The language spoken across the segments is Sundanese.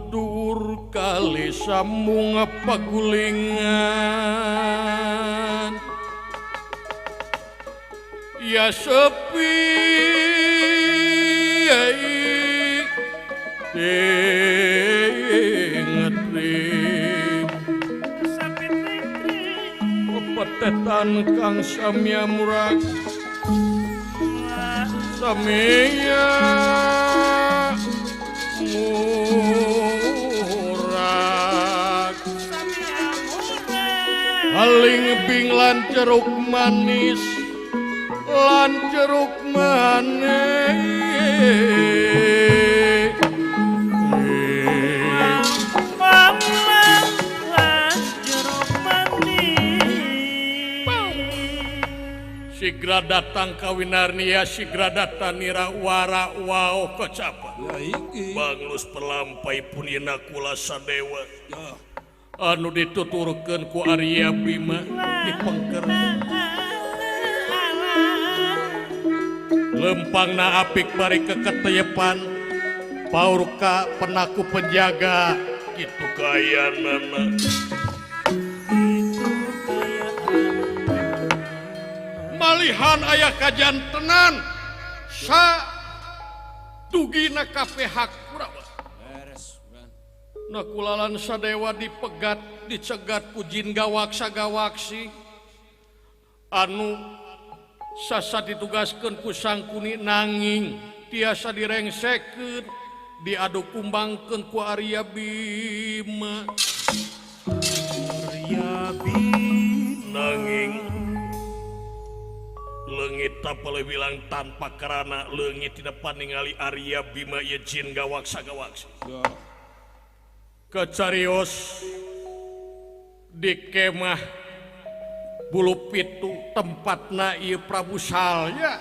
dur kali sambung pagulingan ya sepi petetan kang samya murag samya murag aling bing lan jeruk manis lan jeruk manis sigra datang kawinarnia sigra datang nira wara wao kocapa banglus pelampai punina kula sadewa anu dituturkeun ku Arya Bima dipengker lempangna apik bari keketeyepan paurka penaku penjaga kitu kayanana malihan ayah kajantenan sa dugina kapehak Kurawa nakulalan sadewa dipegat dicegat ku jin gawaksa-gawaksi anu sasa ditugaskeun ku sangkuni nanging tiasa direngsekeun diadu kumbangkeun ku Arya Bima nanging leungit tapele bilang tanpa karana leungit tidak paningali Arya Bima ye jin gawaksa-gawaksi kecarios di kemah bulu pitu tempatna ieu Prabu Salya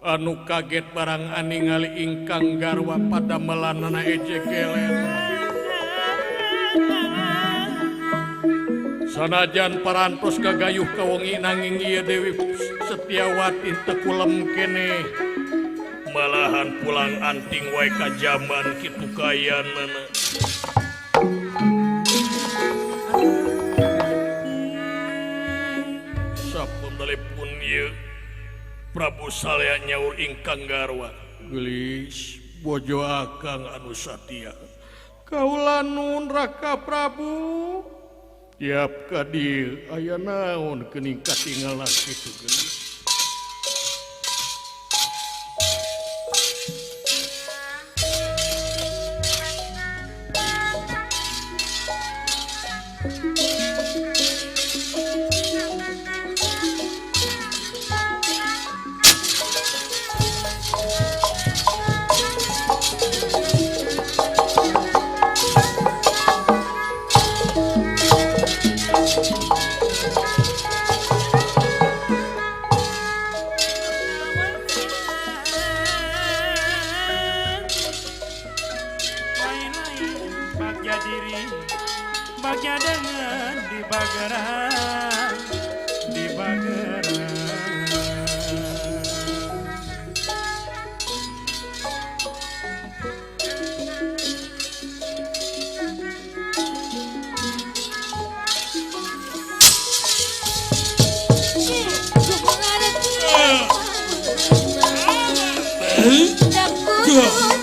anu kaget barang aningali ingkang garwa pada melanana ejegelen sanajan parantos gagayuh kawengi nanging ieu Dewi Setiawati teu kulem keneh malahan pulang anting wae ka jaman kitu kayanana sapuntelepun ieu Prabu Salya nyaur ingkang garwa gelis bojo akang anu satia kaula nun Raka Prabu tiap ka dieu aya naon geuning katinggal kitu gelis bagja dengan di Bageran di Bageran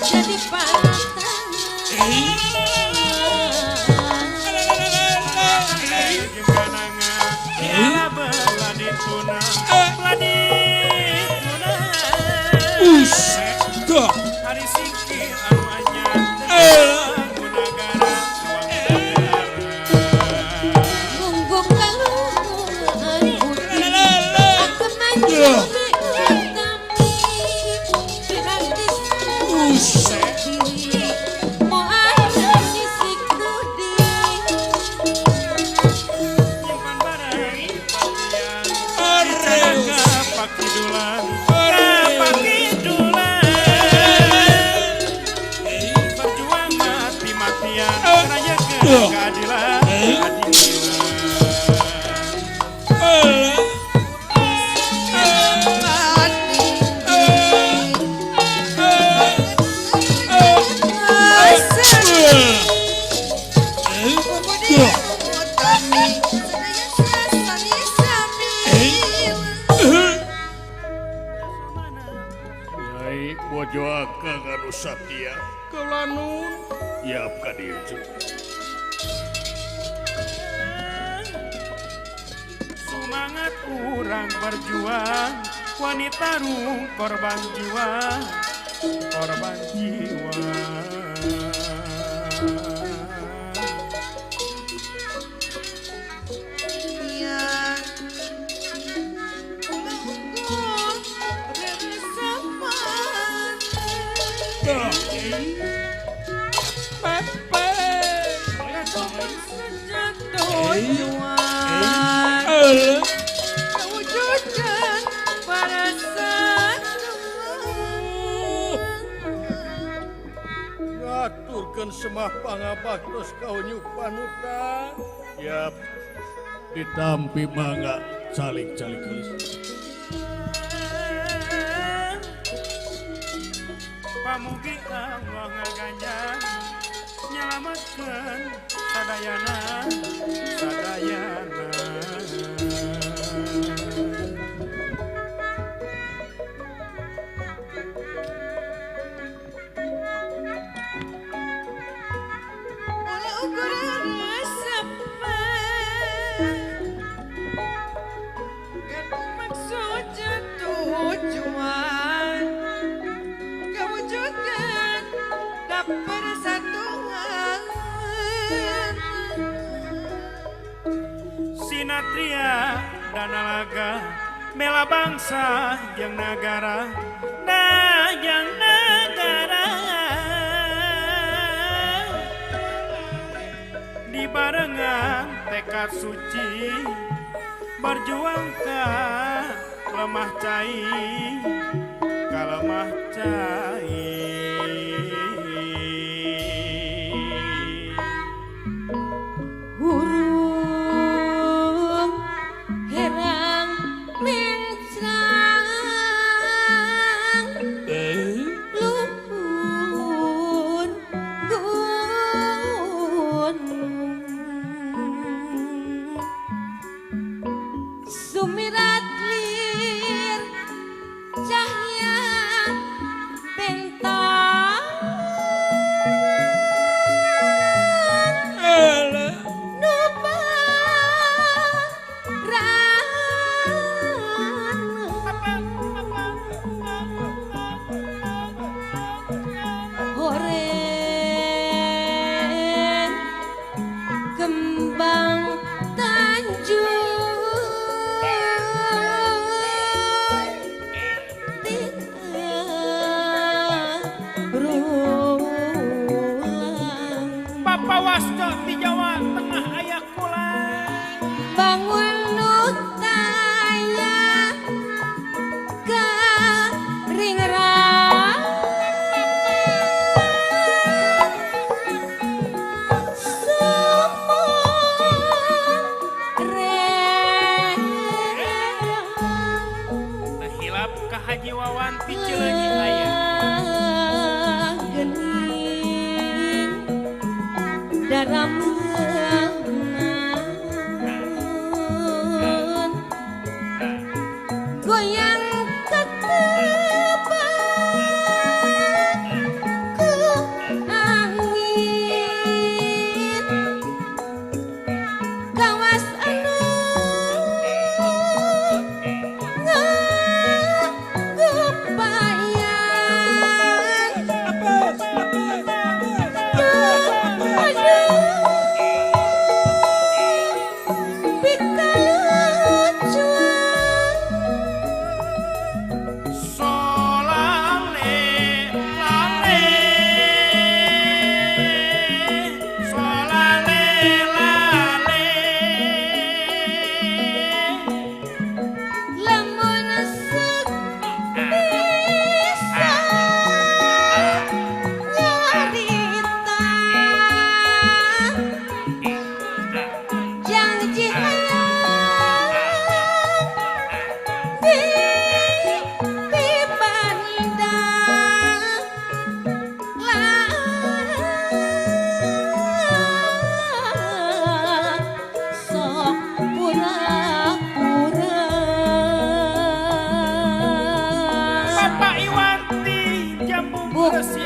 jadi hari singkir anu anyar munagara munggung kalung hari aku manjuri kami mau ada sisiku di nyimpan barang pakaian pakidulan berjuang mati-matian raya keadilan anu satya Kelanun yap ka dieu semangat kurang berjuang wanita rung korban jiwa korban jiwa yang mengukur bersamaan Pepe sejatuh juang wujudkan perasaan ngaturkeun semah pangabaktos kaunyuk panutan yap ditampi mangga calik-calik geus pamugi Allah ngaganjang nyelametkeun sadayana sadayana ukuran resapan kan maksud tujuan kewujudan persatuan Sinatria dan Alaga mela bangsa yang negara nah yang negara di barengan tekad suci berjuang ke lemah cai kalemah cai burung herang mencang luhur gunung sumirat lir cahya bentang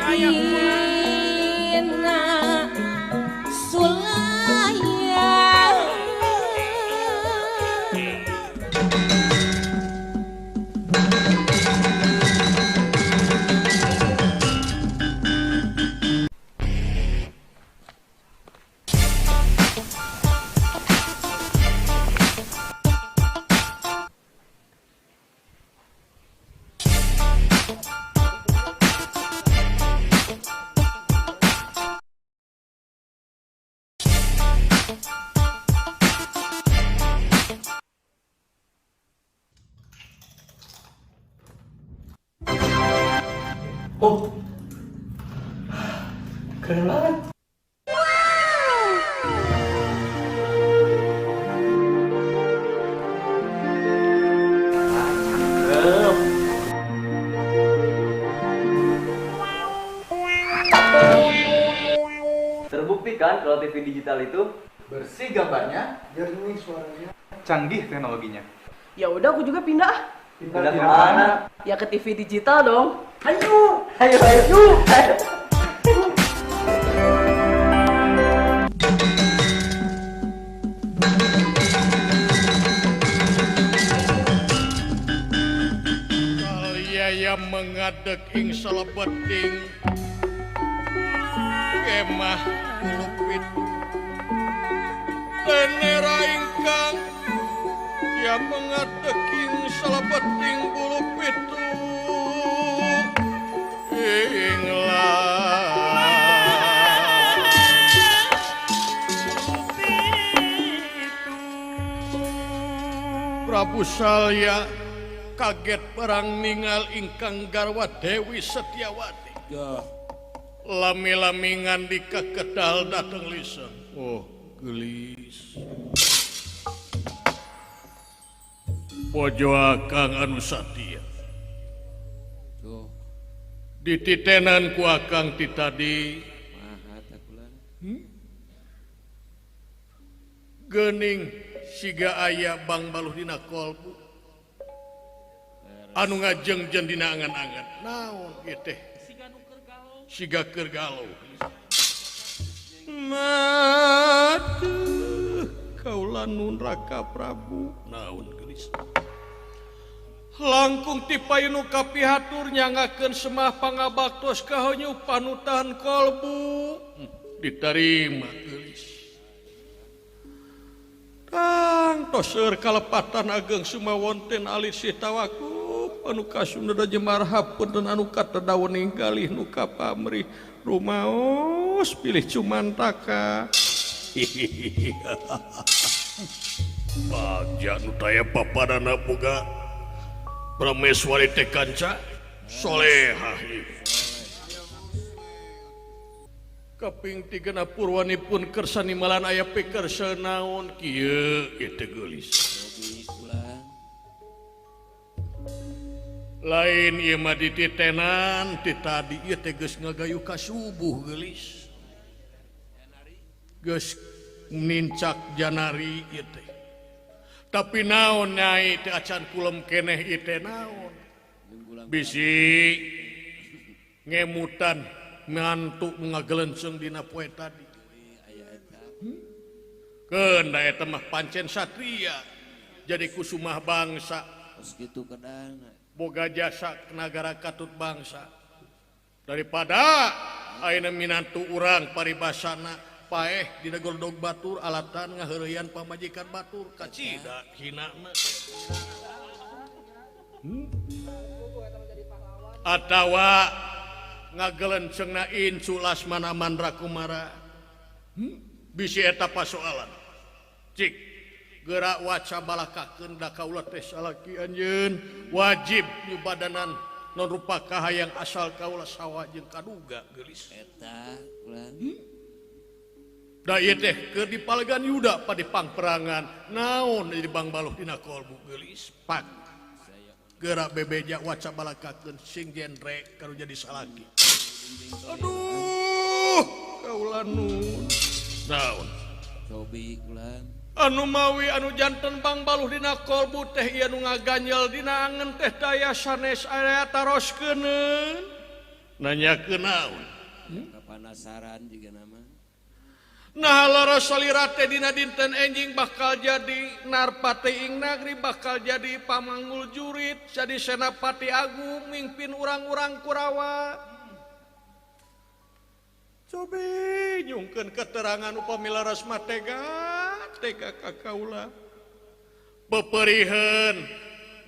aya ulah Dina Sulaya Oh, keren banget. Terbukti kan kalau TV digital itu Bersih gambarnya, jernih suaranya. Canggih teknologinya. Ya udah aku juga pindah. Ah. pindah kemana? Ya ke TV digital dong. Ayo, yuk. Kalia mengadek ing salebeting kemah kulupit tenera ingkang yang mengadek ing salebeting kulupit ing Prabu Salya kaget perang ningal ingkang garwa Dewi Setiawati. Lami-lami ngandika kedal dateng lisan. Oh, gelis. Bojo akang anu satia. Dititenan ku akang ti tadi. Geuning siga aya bang baluh dina kolbu. Anu ngajengjen dina angan-angan. Naon ieu teh? Siga keur galau. Maduh, kaula nun Raka Prabu. Naon geus? Langkung ti payunu kapihatur nyangakeun semah pangabaktos kahonyu panutan kolbu. Diterima geus. Tang toseur kalepatan ageng sumawonten alit si tawaku. Anu kasunda jemar hapunten anu katadawan ninggalih nu kapamrih rumaos pilih cumantaka. Bagja nu taya papadana boga prameswari teh kanca solehah. Kaping 3 purwanipun kersani malan aya pikersa naon kieu teh geulis. Lain ieu mah dititenan ti tadi ieu teh geus ngagayu ka subuh geulis. Geus nincak janari ieu teh. Tapi naon nyai teh acan kulem keneh ieu teh naon? Bisi ngemutan ngantuk ngagelenceng dina poe tadi. Keun da eta mah pancen satria jadi kusumah bangsa. Kitu kadang Boga jasa ke negara katut bangsa daripada ayeuna minantu urang paribasana paeh dina goldog batur alatan ngaheureuyan pamajikan batur kacida hinana atawa ngagelencengna incu Lasmana Mandrakumara bisi eta pasoalan cik gerak waca balakakeun da kaula teh salaki anjeun wajib nyubadanan non rupa kahayang asal kaula sawa jeung kaduga geulis eta ulah da ieu teh keur dipalegan Yuda pada pangperangan naon jadi bang baluh dina kolbu geulis pak gerak bebeja waca balakakeun sing genre karo jadi salaki aduh kaula nun naon cobi ulah anu mawi anu janten bang baluh dina kolbu teh ieu nu ngaganyel dina angen teh daya sanes aya taroskeun nanya ke naon Kepanasaran juga nama. nah lara salira teh dina dinten enjing bakal jadi narpati ing nagri bakal jadi pamanggul jurit jadi senapati agung mimpin urang-urang Kurawa coba nyungkeun keterangan upami laras matega tega kakaula peperiheun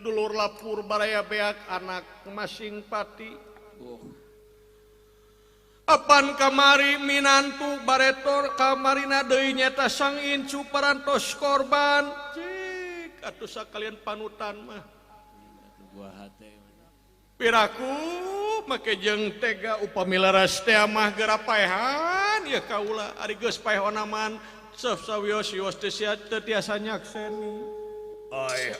dulur lapur baraya beak anak masing pati apan kamari minantu baretor kamarina deui nyata sang incu parantos korban cik atuh sakalian panutan mah Buah hati. piraku make jeung tega upami laras teh mah gerapaehan ya kaula ari geus paehonaman sawios-wios teh teu tiasa nyakseni ai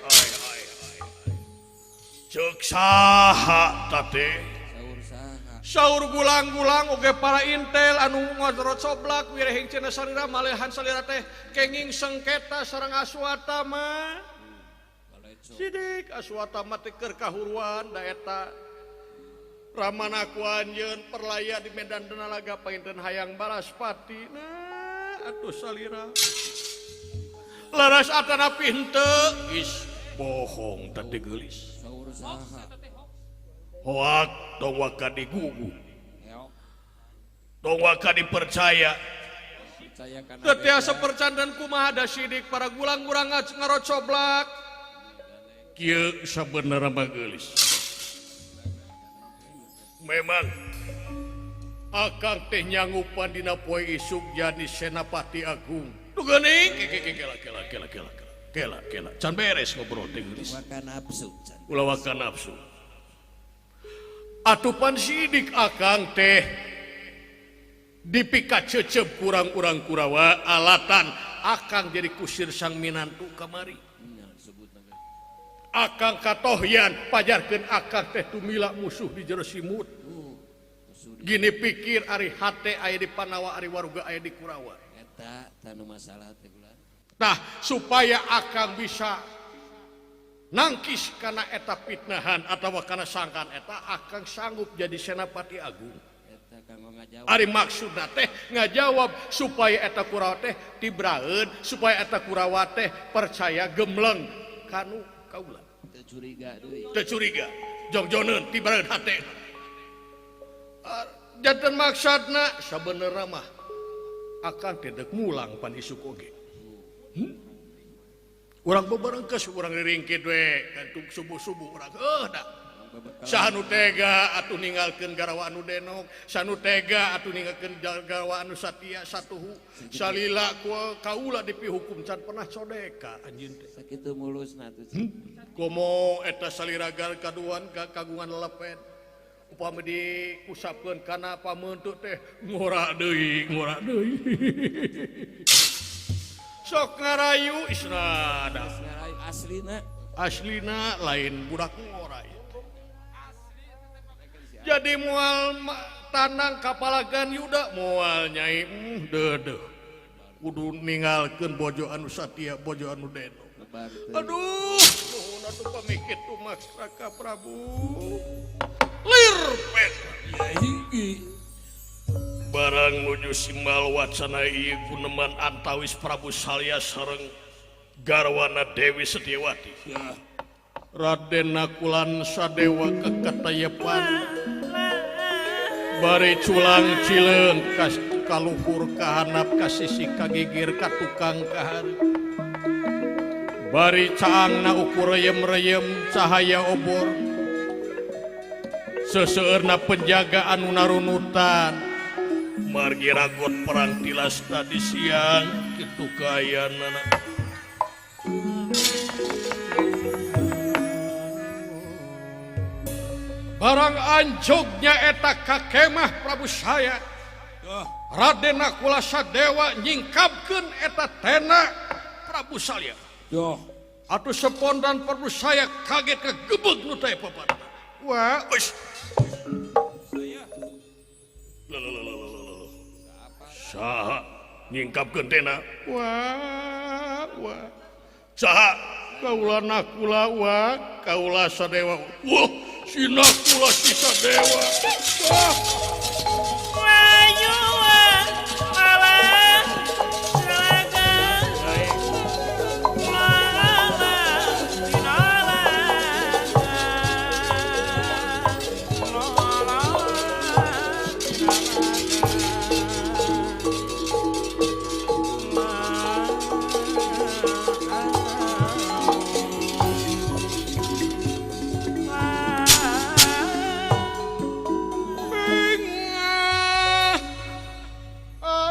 ceuk saha tate Saur saha. saur gulang-gulang oge para intel anu ngodrot soblak wirehing cenah salira malehan salira teh kenging sengketa sareng Aswatama sidik Aswatama teh keur kahuruan da eta ramana ku anjeun perlaya di Medan Denalaga painten hayang Balaspati nah atuh salira laras atana pinteu is bohong tadi geulis Saur saha. hoak tong waka digugu Heok. tong waka dipercaya Percaya kana. tetiasa percandan kumaha da sidik para gulang-gulang ngarocoblak kieu sabenerna mah geulis memang akang teh nyangupan dina poe isuk jadi senapati agung tuh geuning kela can beres ngobrol teh geulis Waka nafsu. Can. ulah waka nafsu atupan sidik akang teh dipika cecep kurang-kurang Kurawa alatan akang jadi kusir sang minantu kamari Sebut naga. akang katohyan pajarkeun akang teh tumila musuh di jero simut gini pikir ari hate aya di Panawa ari waruga aya di Kurawa Eta tanu masalah teh kula. nah supaya akang bisa nangkis karena eta fitnahan atau karena sangkan eta akang sanggup jadi senapati agung Eta kanggo ngajawab. ari maksudna teh ngajawab supaya eta Kurawa teh tibraeun supaya eta Kurawa teh percaya gemleng kanu kaula Teu curiga deui. teu curiga jongjoneun tibraeun hate janten maksudna sabenerna mah akang teh deuk mulang pan isuk oge urang beberengkeus urang ringkit we kantung subuh-subuh urang da sanu tega atuh ninggalkeun garawa anu denok sanu tega atuh ninggalkeun garawa anu satia satuhu salila ku kaula dipihukum can pernah codeka anjeun teh Sakitu mulusna tuh. komo eta saliragar kaduan kagungan lelepet upami diusapkeun kana pamentu teh ngora deui sok ngarayu isnada Ngarai aslina. aslina lain budak ngorai jadi moal tanang kapalagan yuda moal nyai dedeh kudu ninggalkeun bojo anu satia bojo anu denok Lebar teu. aduh nuhun atuh pamikit tumas Raka Prabu lirpet barang nuju simbal wacana ieu guneman antawis Prabu Salya sareng garwana Dewi Setiawati Raden Nakulan Sadewa kekatayepan bari culang cileung kaluhur kahanap kasisi kagigir katukang kahari bari caangna ukur reyem-reyem cahaya obor seseueurna penjaga anu narunutan margi ragot perang tilas tadi siang kitu kaayana barang anjognya eta kakemah Prabu Salya Raden Nakula Sadewa nyingkapkeun eta tena Prabu Salya Doh. atuh sepondan Prabu Salya kaget kagebeg nu teh papan wah wis saha nyingkapkeun tena wah saha kaula Nakula wah kaula Sadewa wah Sinakula sisa dewa.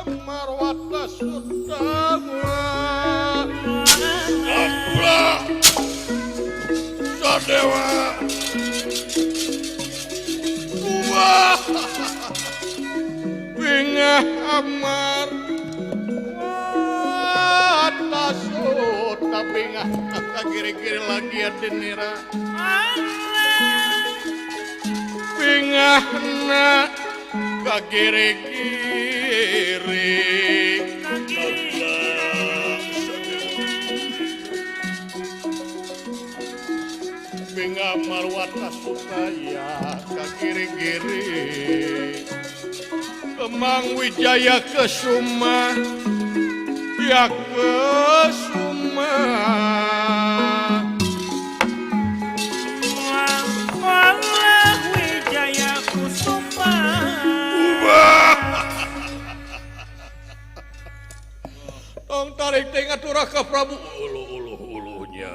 Marwata Sutawa Nakula Sadewa Wah Bingah Amar Tasut Bingah kagiri-giri lagi adenira Bingah na kagiri-giri Binga Marwata Sukaya kakiri-kiri Kemang Wijaya Kesuma ya Kesuma Allah Wijaya Kusuma Tong tarik tengah turaka Prabu ulunya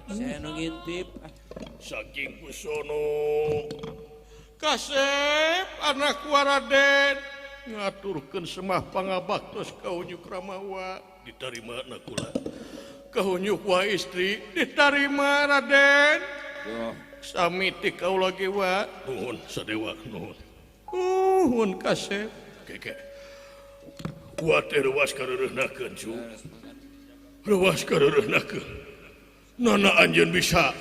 Saya ngintip. saking kusono Kasep anak Raden ngaturkeun semah pangabaktos kaunyuk Ramawa diterima nakula kaunyuk wa istri diterima Raden sami ti kaula ge wa nuhun sadewa nuhun Kasep keke wa teh reuas kareureunahkeun cu reuas kareureunahkeun nana anjeun bisa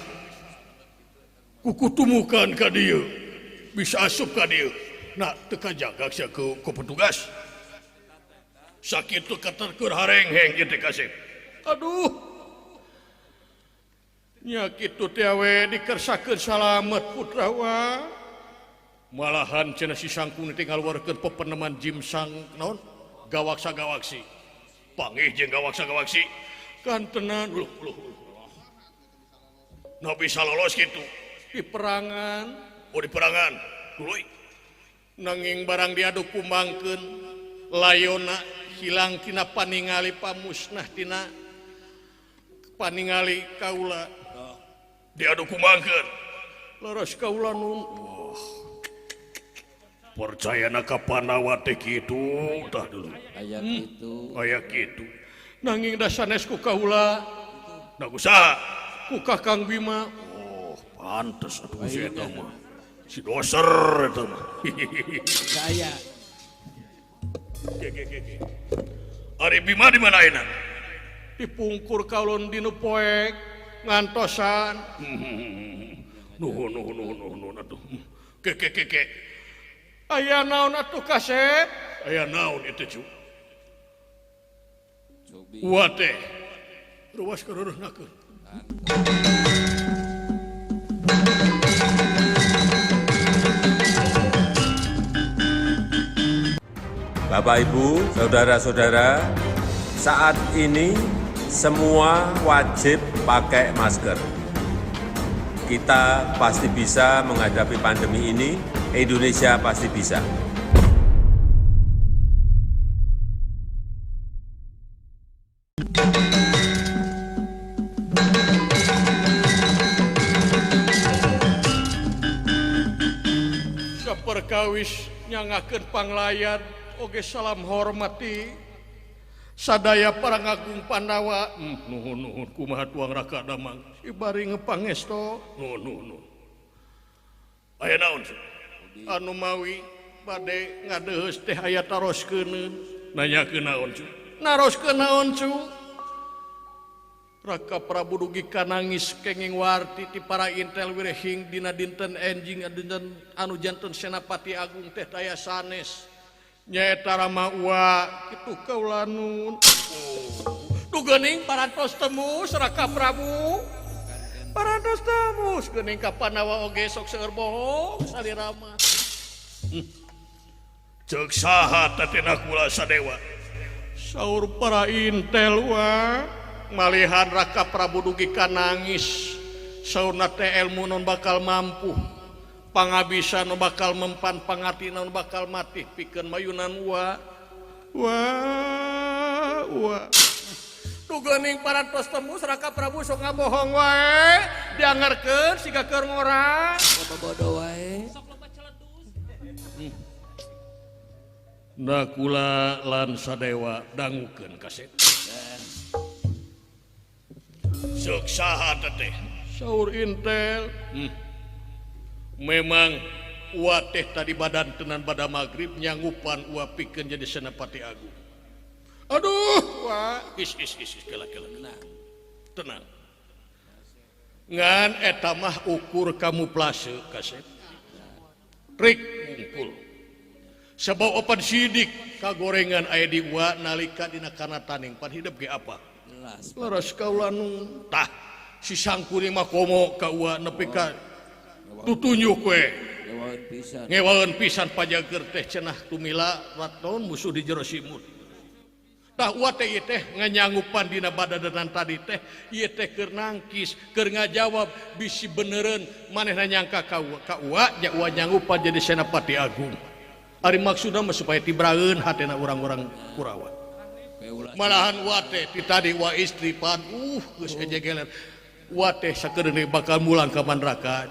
kukutumukan ka dieu bisa asup ka dieu nak teka jaga sia ku petugas sakitu katerkeur harengheng ieu teh Kasep aduh nya kitu teh we dikersakeun salamet putrawa malahan cenah si sangkung teh ngaluarkeun pepeneman jimsang naon gawaksa-gawaksi panggih jeung gawaksa-gawaksi kantenan nah bisa lolos gitu di perangan duluy nanging barang diadu kumbangkeun layona hilang tina paningali pamusnah tina paningali kaula diadu kumbangkeun leres kaula nun percayana ka Panawa teh kitu tah dulu aya kitu nanging da sanes ku kaula da kusaha ku Kakang Bima pantes atuh si eta mah si doser eta mah Saya Ari Bima di mana ayeuna dipungkur kaulon dinu poek ngantosan nuhun atuh keke aya naon atuh Kasep aya naon itu cu wa teh ruas kareureunahkeun Bapak, Ibu, saudara-saudara, saat ini semua wajib pakai masker. Kita pasti bisa menghadapi pandemi ini, Indonesia pasti bisa. Saperkawis nyangakeun panglayan oge salam hormati sadaya Parangagung Pandawa nuhun kumaha tuang Raka Damang ibari ngepangesto nuhun aya naon anu mawi bade ngadeuheus teh aya taroskeun nanyakeun naon cu naroskeun naon cu Raka Prabu dugi kanangis kenging warti ti para intel wirehing dina dinten enjing anu janten Senapati Agung teh daya sanes nyaeta Ramawa kitu kaula nun duh geuning parantos temu Raka Prabu parantos tamus geuning ka Panawa oge sok seueur bohong salirama. Ceuk saha tatena kula Sadewa. Saur para intel wa malihan Raka Prabu dugi ka nangis. Saurna teh ilmu non bakal mampu. Pangabisa nu bakal mempan, pangatina nu bakal mati pikeun mayunan wa. Geuning parantos tembus Raka Prabu sok ngabohong wae diangarkeun siga keur ngorang bodoh wae. Da kula lan Sadewa dangukeun kaset. Sok saha teh saur intel. Memang ua teh tadi badan tenan pada magrib nyanggupan ua pikeun jadi senapati agung. Aduh, wah, kela. Tenang. Ngan eta mah ukur kamuflase kaset. Trik ngungkul. Sabab opan sidik kagorengan aya di wa nalika dina kana taning pan hidup ge apa? Laras kaula nu tah si sangkuri mah komo ka wa nepi ka tutunjuk we. Ngewaeun pisan pajager teh cenah tumila raton musuh di jero simut. Tah uat teh nganyanggupan dina badadanan tadi teh ieu teh keur nangkis keur ngajawab bisi benereun manehna nyangka ka ua nya ua nyanggupan jadi senapati agung. Ari maksudna mah supaya tibraeun hatena urang-urang Kurawa. Malahan ua teh ti tadi ua istri pan geus ejegeler. Ua teh sakedeuni bakal mulang ka Mandraka.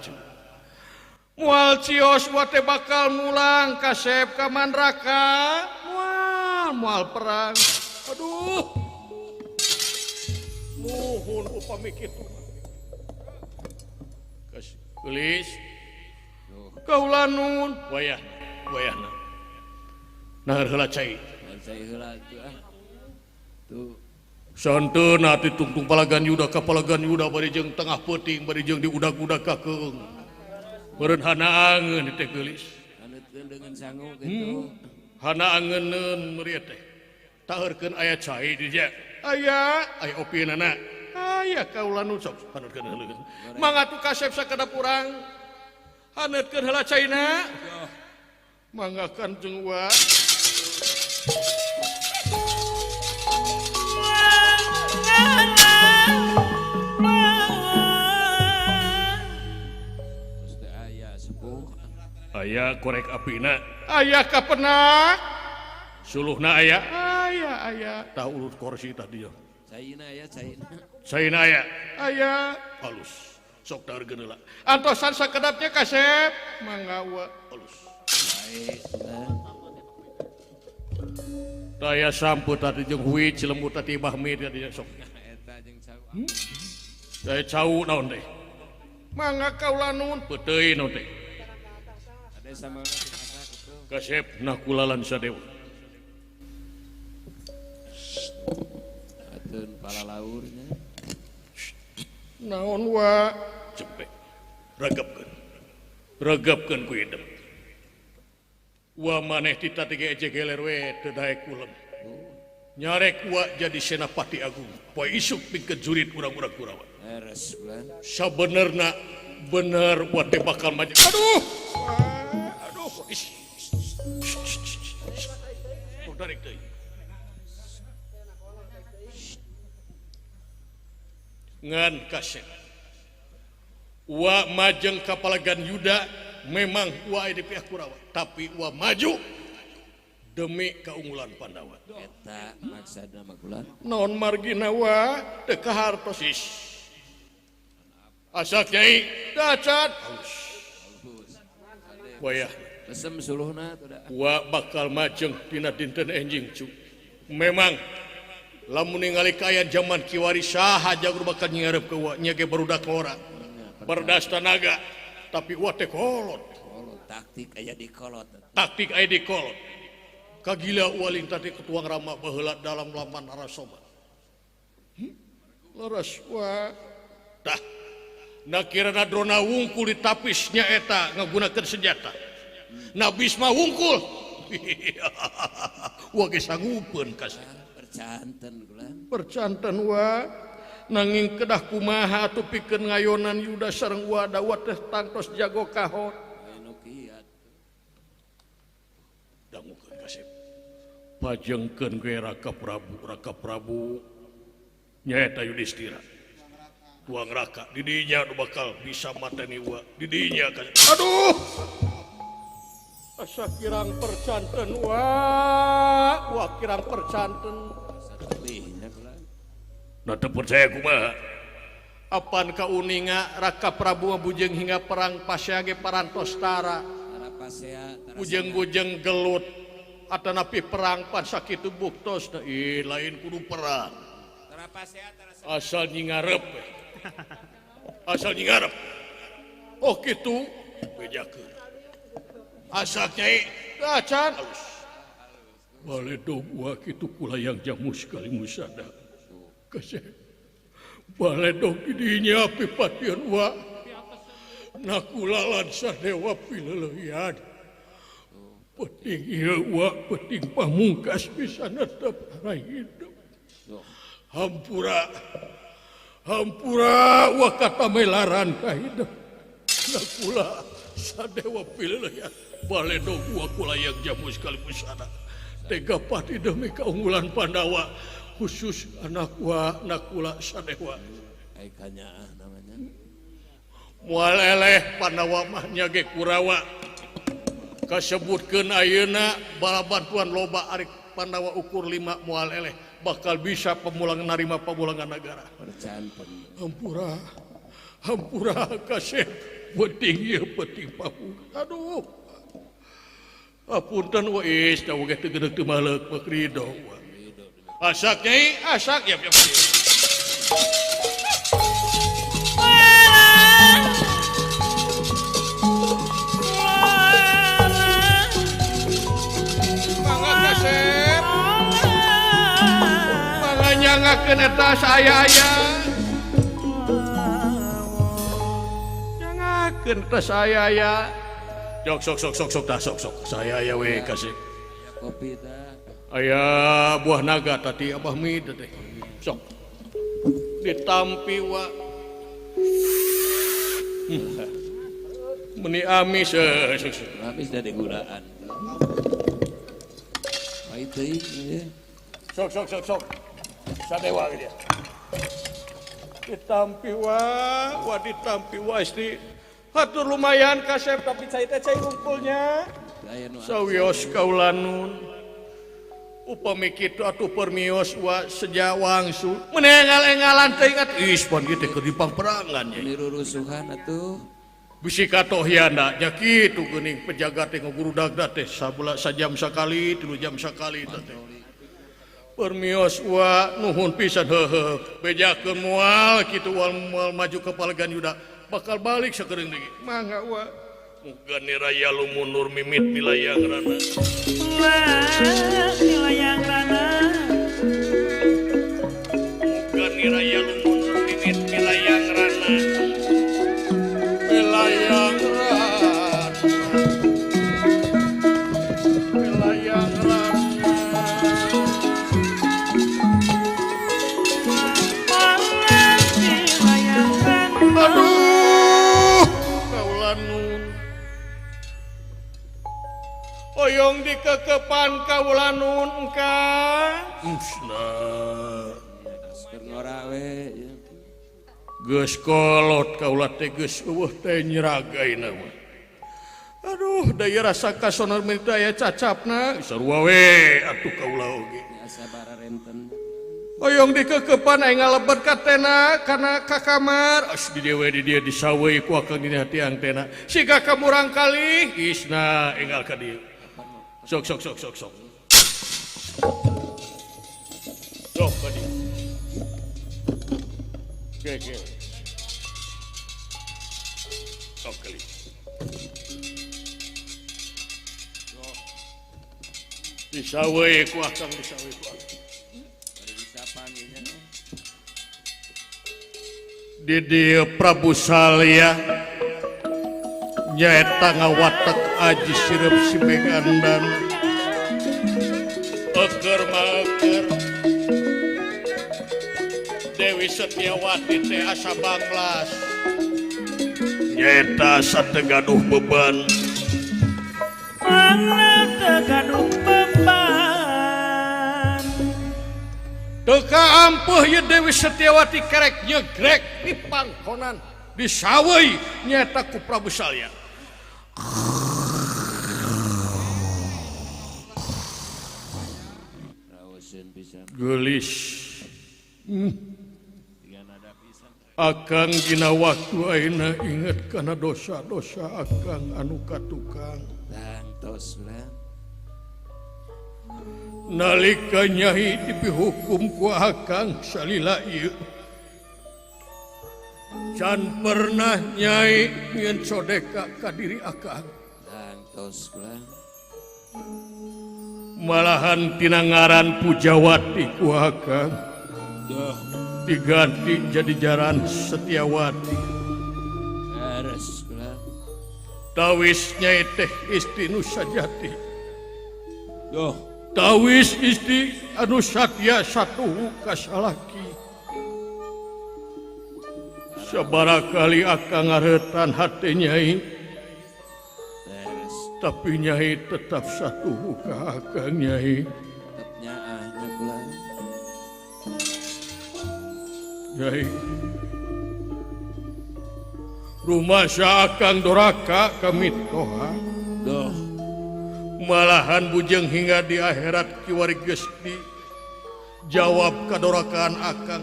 Moal cios ua teh bakal mulang kasep ka Mandraka. Moal perang. Aduh, nuhun upami kitu. Kasih gelis. Kaula nun wayahna. Nahar heula cai. Cai heula tuh. Santeun ati tungtung palagan Yuda ka palagan Yuda bari jeung tengah peuting bari jeung di udag-udag ka keung. Meureun hanaangeun teh gelis. Anutkeun dengan sangu kitu. Hanaangeun meuri teh. Taheurkeun aya cai di dia. Aya opinana. Aya kaula nu sok haneutkeun heula. Mangga tu kasep sakedap urang. Haneutkeun heula caina. Mangga kanjeng wa. Aya korek apina. Aya kapenak. Suluhna aya. Tah urut kursi tadi ya. Caina aya. Halus. Sok dahargeun heula. Antosan sakedapnya kasep. Mangga wa halus. Baik. Taya sampu tadi jeung huit cilembut tadi Bahmid tadi sok. Eta jeung cau. Taya cau naon teh? Mangga kaula nuhun peuteui naon teh? Ade sama kasep nah kula lan Sadewa. Ateun pala laurnya. Naon wa cepet. Regepkeun ku hidup. Wa maneh ti tadi ge ejegeler we teu daek kulem. Nyarek wa jadi senapati agung. Poe isuk pikeun jurit urang-urang Kurawa. Beres bulan. Sabenerna bener wa teh bakal maju. Aduh. Tarik deui. Ngan kasep. Wa majeng ka palagan Yuda memang wa di pihak Kurawa, tapi wa maju demi keunggulan Pandawa. Eta maksudna mah kula. Naon margina wa teu kahartosis. Asak Nyai dacat. Wayah Lesem suluhna tuh dah. Wa bakal majeng dina dinten enjing cu. Memang lamun ningali kaayaan zaman kiwari saha jagur bakal ngarep ke wa nya ge barudak ora. Berdas tenaga tapi wa teh kolot. Taktik aya di kolot. Taktik aya di kolot. Kagila walin tadi ketuang rama baheula dalam laman Arasoma. Laras wa tah. Nakirana drona wungkul di tapisnya eta ngagunakeun senjata. Nabis mah wungkul. Wa ge sanggupeun kasih. Percanten kula. Percanten wa nanging kedah kumaha atuh pikeun ngayonan Yuda sareng Wadawa teh tangtos jago kahot. Anu kiat. Dangukeun kasep. Pajengkeun ge Raka Prabu nyaeta Yudhistira. Tuang Raka di dinya nu bakal bisa mateni wa di dinya kasep. Aduh. Asa kirang percanten wa kirang percanten. Satulihnya pula. Nah teu percaya kumaha. Apan kauninga Raka Prabu bujeng hingga perang pasya ge parantos tara. Tara pasea, tara Bujeng-bujeng gelut atanapi perang pan sakitu buktos lain kudu perang. tara pasea, tara Asal nyingarep. Asal nyingarep. Oh kitu bejakeun. Asal nyai acan alus. Baledog wa kitu kulayang jamus kali musada. Kasih. Baledog didinya api patian wa. Nakulalan sadewa pileleyan. Peting ieu wa peting pamungkas bisa netep hidup. Hampura wa kata melaran ka hidup. Nakula sadewa pileleyan. Baledog wa kulayang jamus kali musada. Tega pati demi keunggulan Pandawa khusus anak wa nakula sadewa. Aikanya namanya. Moal eleh Pandawa mah nya ge Kurawa. Kasebutkeun ayeuna bala bantuan loba ari Pandawa ukur 5 moal eleh bakal bisa pemulangan narima pemulangan negara. Percanten. Hampura kasep penting ieu penting papu. Aduh. Apunten wa is da oge teu geudeg teu maleuk pakrido. Asak nyai, asak ya. Mangga kasep. Mangga nyangakeun eta saya. Nyangakeun eta saya. Sok. Saya ya we kasih. Kopi tah. Aya buah naga tadi Abah Mid teh. Sok. Ditampi wa. Meni amis. Habis dari guraan. Baik teuing ieu. Sok. Sadewa ge dia. Ditampi wa istri. Hatur lumayan kasep tapi cai teh cai unggulnya. Aya nu Sawios kaulanun. Upami kitu atuh permios wa sejawangsu. Menengal-engalan teh ingat pon kitu keur dipangperangan nya. nirurusuhan atuh. Bisi katohyana nya kitu geuning penjaga teh ngagurudagda teh sajam sakali, 3 jam sakali teh. Permios wa nuhun pisan heuheuh. Bejakeun moal kitu wal maju ke Palegan Yuda. Bakal balik sakeureung deui. Mangga wa muga niraya lumunur mimit nilayang rana. Nilayang rana. Muga niraya lumunur mimit nilayang rana. Nilayang rana. Nilayang rana. Nilayang rana. Aduh. Oyong dikekepan kaulanun engkang. Keur ngora we. Geus kolot kaula teh geus eueuh teh nyeragaina mah. Aduh, daya rasa kasonor mita aya cacapna, sarua we atuh kaula oge. Biasa bararenten. Oyong dikekepan aing ngalebet ka tena kana ka kamar. As di dia disawei ku akang dina hatiang tena. Siga kamurang kali isna enggal ka dieu. Sok. Sok ka dieu. Oke. Sok kali. Disawei ku akang disawei ku akang. Di Prabu Salya nyaeta ngawatek aji sirep si Megandan eker Dewi Dewi Setiawati teh asa banglas nyaeta sategaduh beban Mangna tegaduh beban teka ampuh ye Dewi Setiawati kerek nyegrek di pangkonan disawai nyaeta ku Prabu Salya Rawasin pisan. gelis Akang dina waktu ayeuna inget kana dosa-dosa Akang anu katukang Tangtos lah. nalika Nyai dipihukum ku Akang salila ieu can pernah Nyai ngieun sodeka ka diri Akang Tangtos lah. malahan tina ngaran Pujawati ku Akang Duh. diganti jadi jaran Setiawati Gares lah. tawis Nyai teh istri nu sajati Duh. tawis istri anu satya satu kasalaki sabarakali Akang ngaretan hati Nyai Beres. tapi Nyai tetap satu ka Akang Nyai Tetapnya anak lah. Nyai rumah sa Akang doraka kami toha Duh. malahan bujeng hingga di akhirat kiwari geus di jawab kadorakaan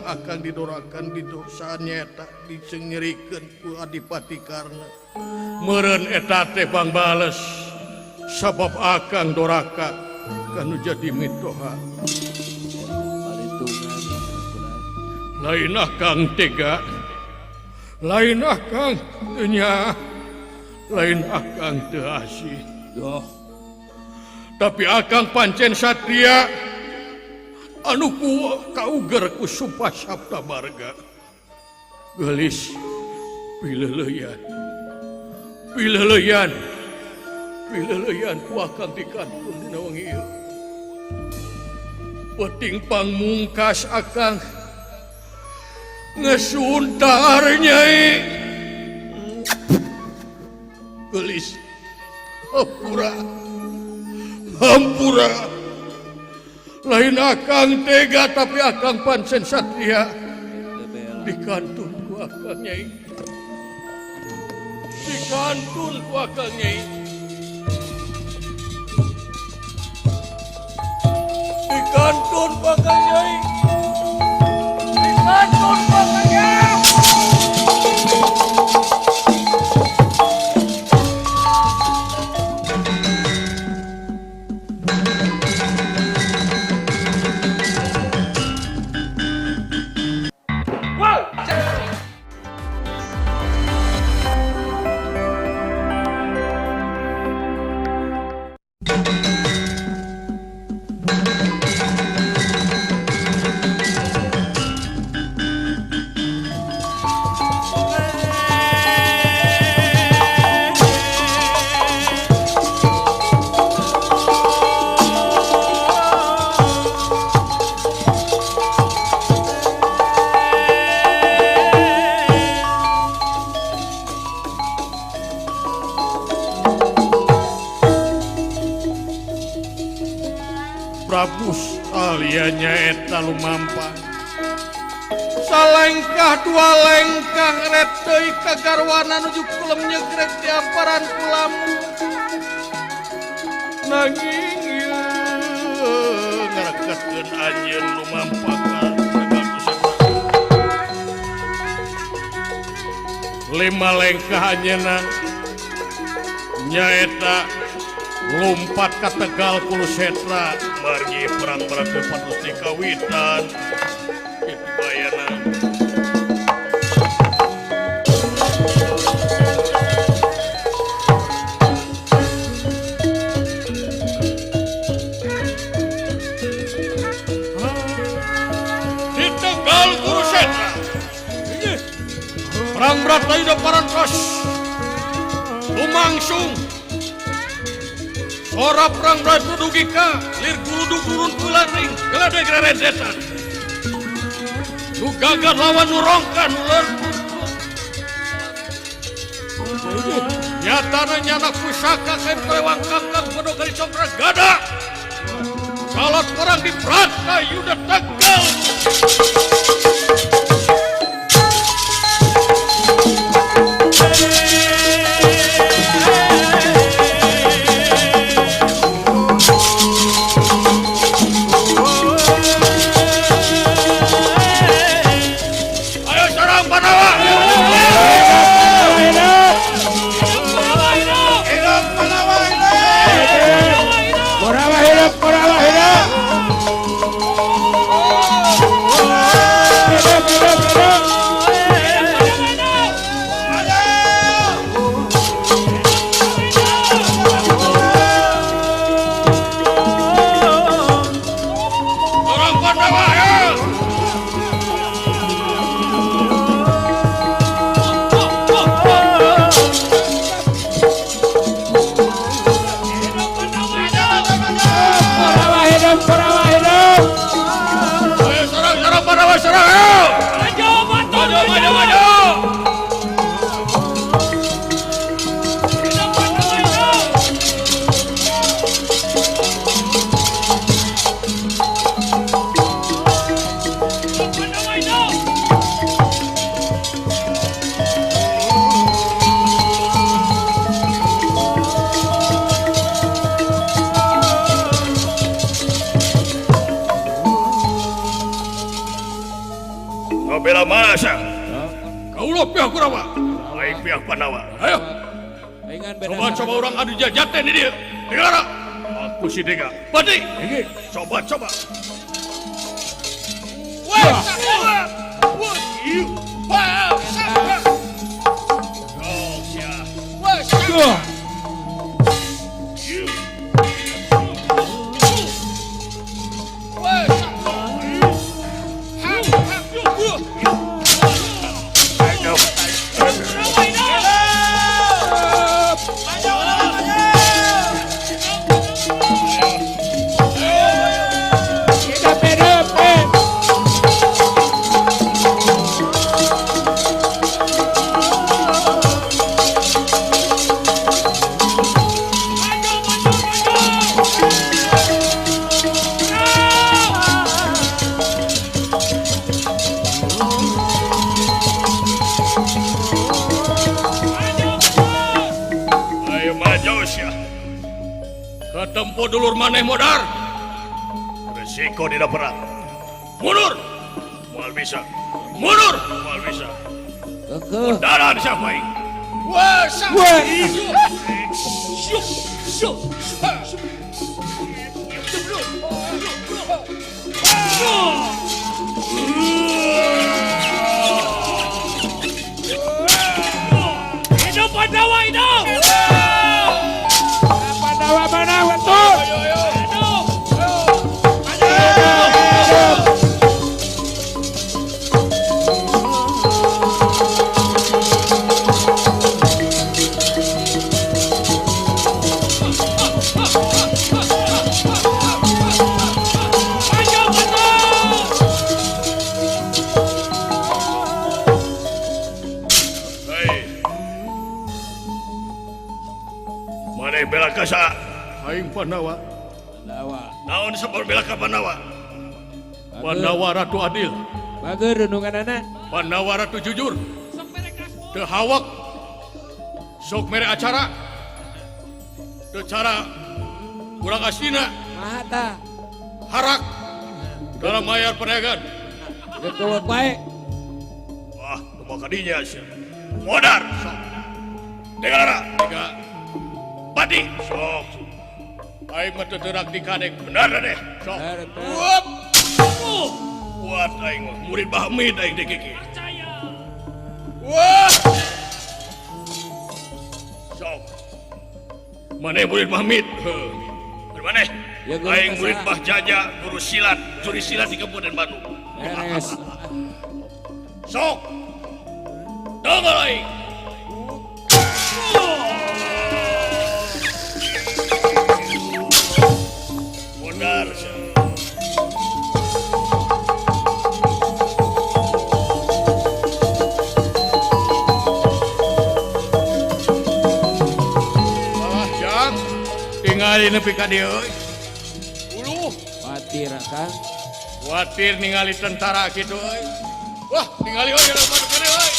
Akang didorakan di dosa nyata dicengerikeun ku Adipati Karna meureun eta teh pangbales sabab Akang doraka kanu jadi mitoha Palitungan lah. lain Akang tega lain Akang teu nya lain Akang teu asih Duh. tapi Akang pancen satria anu kauger ku sumpah sabda marga gelis pileuleyan ku Akang dikantun dina wengi ieu penting pangmungkas Akang ngesuntar Nyai gelis hampura lain Akang tega tapi Akang pancen satria dikantun ku Akang Nyai dikantun ku Akang Nyai dikantun ku Akang Nyai dikantun ku Akang Nyai Prabu Salya nyaeta lumampa salengkah dua lengkah reteuy kagarwana nuju kulem nyegrek di amparan kulamu nanging ieu ngarekekeun anjeun lumampa ka lima lengkah anjeunna nyaeta lompat ka Tegal Kulusetra margi perang beratu patus di kawitan itu bayana di Tegal Kulusetra perang beratu di parantos lumangsung ora perang beratu dugika lir guluduk turun kularing geladeg rerendetan Nu gagal lawan nu rongkan ular. Nyatana nyana pusaka kain kelewang kakak penuh dari Cokra Gada. Salat perang di Prata Yuda Tegal. Ayo serang Panawa. Serang Pandawa ya. Ayo serang Pandawa serang ayo. Maju. Bela masa. Kaulah pihak Kurawa. Baik pihak Pandawa. Ayo. Coba orang adu jajaten ini dia. Negara. Aku si Dega. Badi. Coba. Wah. Ketempo dulur maneh modar. Resiko tidak berat. Mundur. Mal bisa. Mundur. Mal bisa. Modaran siapa ini? Wah, hidup Pandawa hidup. Pandawa mana betul? Mana bela kasa? Aing Pandawa. Naon sebab bela ka Pandawa? Pandawa ratu adil. Bager renunganana. Pandawa ratu jujur. Teu hawak. Sok mere acara. Teu cara urang aslina. Mahata. Harak. Dalam mayar perniagaan. Gekewek bae. Wah, teu kadinya sia. Modar. Sok. Degara. Tiga. Badi. Sok. Aing mah teu teurak dikadek. Benar deh. Sok. Wup. Kuat aing mah murid Bahmid aing di kiki. Wah. Sok. Mana murid Mahmid? Dari mana? Ya, guru Aing kasa. murid Mbah Jaja, guru silat, juri silat di Kabupaten Bandung. Beres. Sok. Dengar aing. Benar. ningali nepi ka dieu euy. Uluh, Patir Kang. kuatir ningali tentara kitu euy. Wah, ningali euy ada madu kene euy.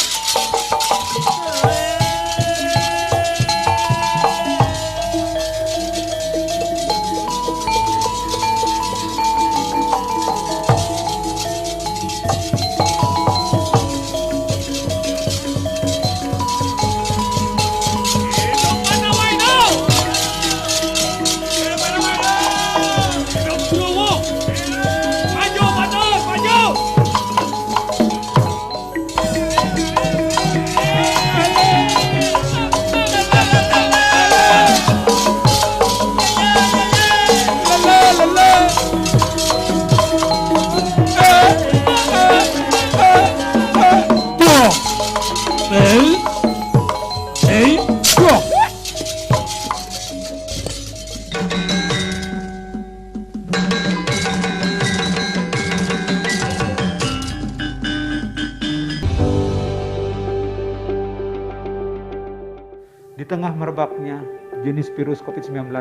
Di tengah merebaknya jenis virus COVID-19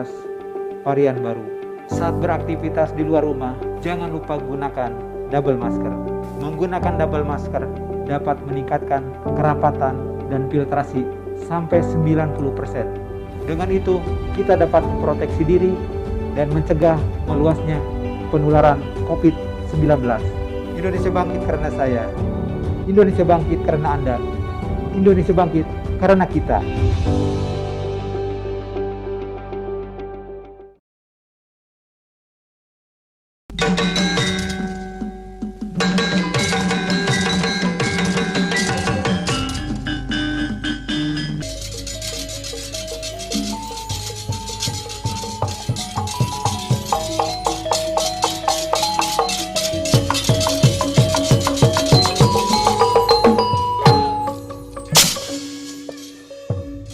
varian baru, saat beraktivitas di luar rumah, jangan lupa gunakan double masker. Menggunakan double masker dapat meningkatkan kerapatan dan filtrasi sampai 90%. Dengan itu, kita dapat memproteksi diri dan mencegah meluasnya penularan COVID-19. Indonesia bangkit karena saya. Indonesia bangkit karena Anda. Indonesia bangkit karena kita.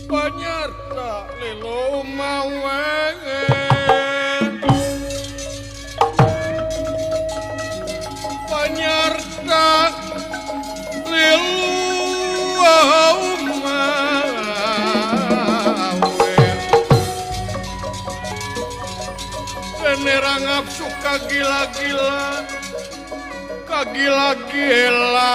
Banyarta lilo mawe Banyarta lilo mawe Penerang suka gila-gila Kagila-gila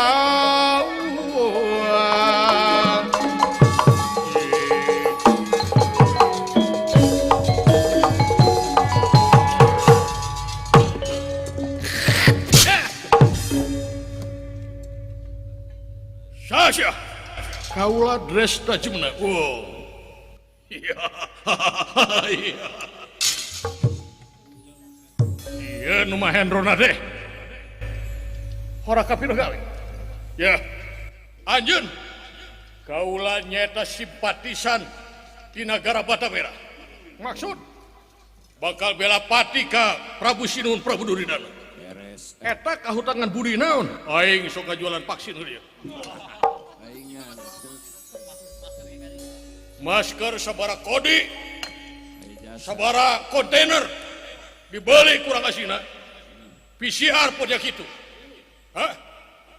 Sasha, kaulah dress tajamna. Wow. Iya. Iya. Iya, nu mahendrona deh. Hora kapiro gawe. Ya. Anjeun. Kaulah nyeta simpatisan di negara Bata Merah. Maksud bakal bela pati ka Prabu Sinuhun Prabu Duryodana. Beres. Eta kahutangan budi naon? Aing sok jualan vaksin heula. Masker sabara kodi, sabara kontainer dibeli kurang asina. PCR pun ya gitu. Hah?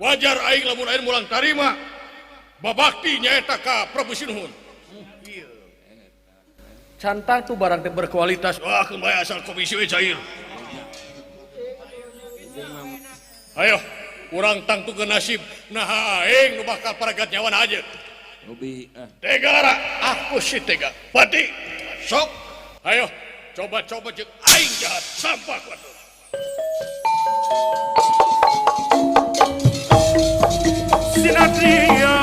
Wajar aing lamun aing mulang tarima babakti nyaeta ka Prabu Sinuhun. Cantang tuh barang teh berkualitas. Wah, kembali asal komisi we cair. Ayo, urang tangtukeun nasib. Nah aing nu bakal paragat nyawana aja. Ubi Tegara, aku si Tega. Pati, sok. Ayo, coba-coba jeung aing jahat sampah kuat. Sinatria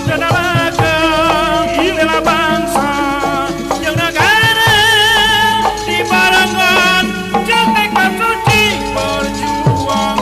dan raga bela bangsa yang negara di barangan jangan suci berjuang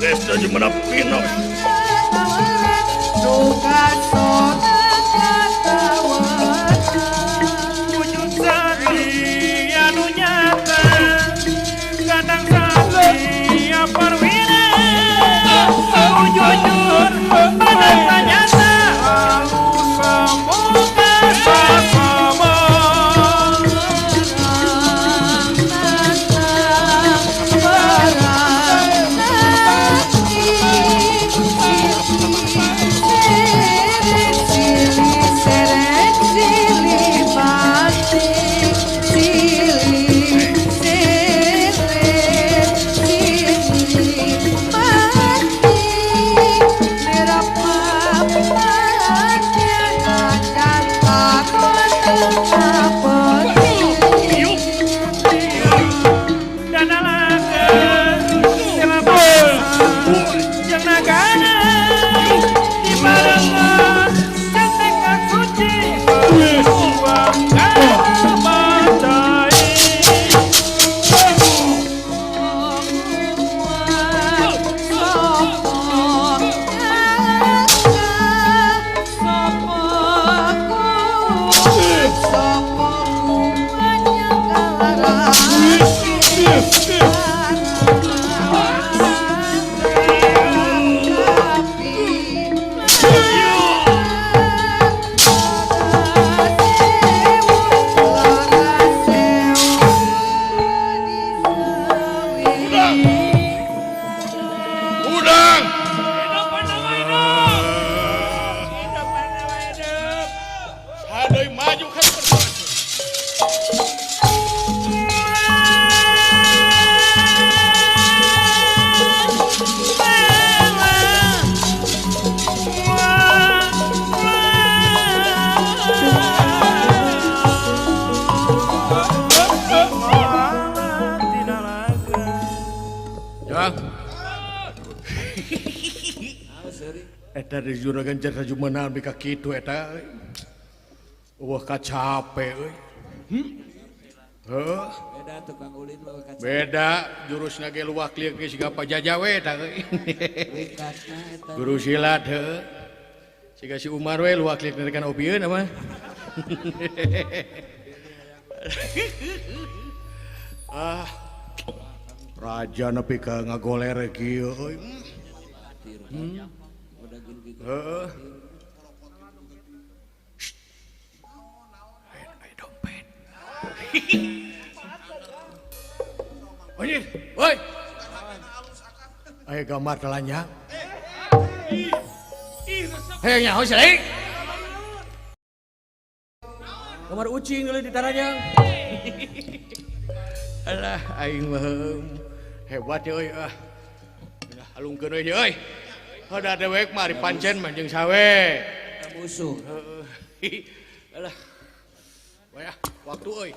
Desa gimana pino? Wujud sati anu nyata kadang satria perwira jujur pada nyata aku semoga sesama Eta di juragan jasa jumenang bika kitu eta. Wah kacape euy. Heuh. Beda tukang ulin mah kaca. Beda jurusna ge luwak lieu ge siga pajaja we eta euy. Ringkasna eta. Guru silat heuh. Siga si Umar we luwak lieu nerekan opieun mah. Ah. Raja nepi ka ngagoler kieu euy. Heeh. Ayo dompet. Oi, oi. Ayo gambar telanya. Hei, nyaho sih? Gambar ucing dulu di taranya. Alah, aing mah hebat ya euy. Halungkeun we euy. Ada dewek mari pancen mah jeung sawe. Musuh. Alah. Wah, waktu euy.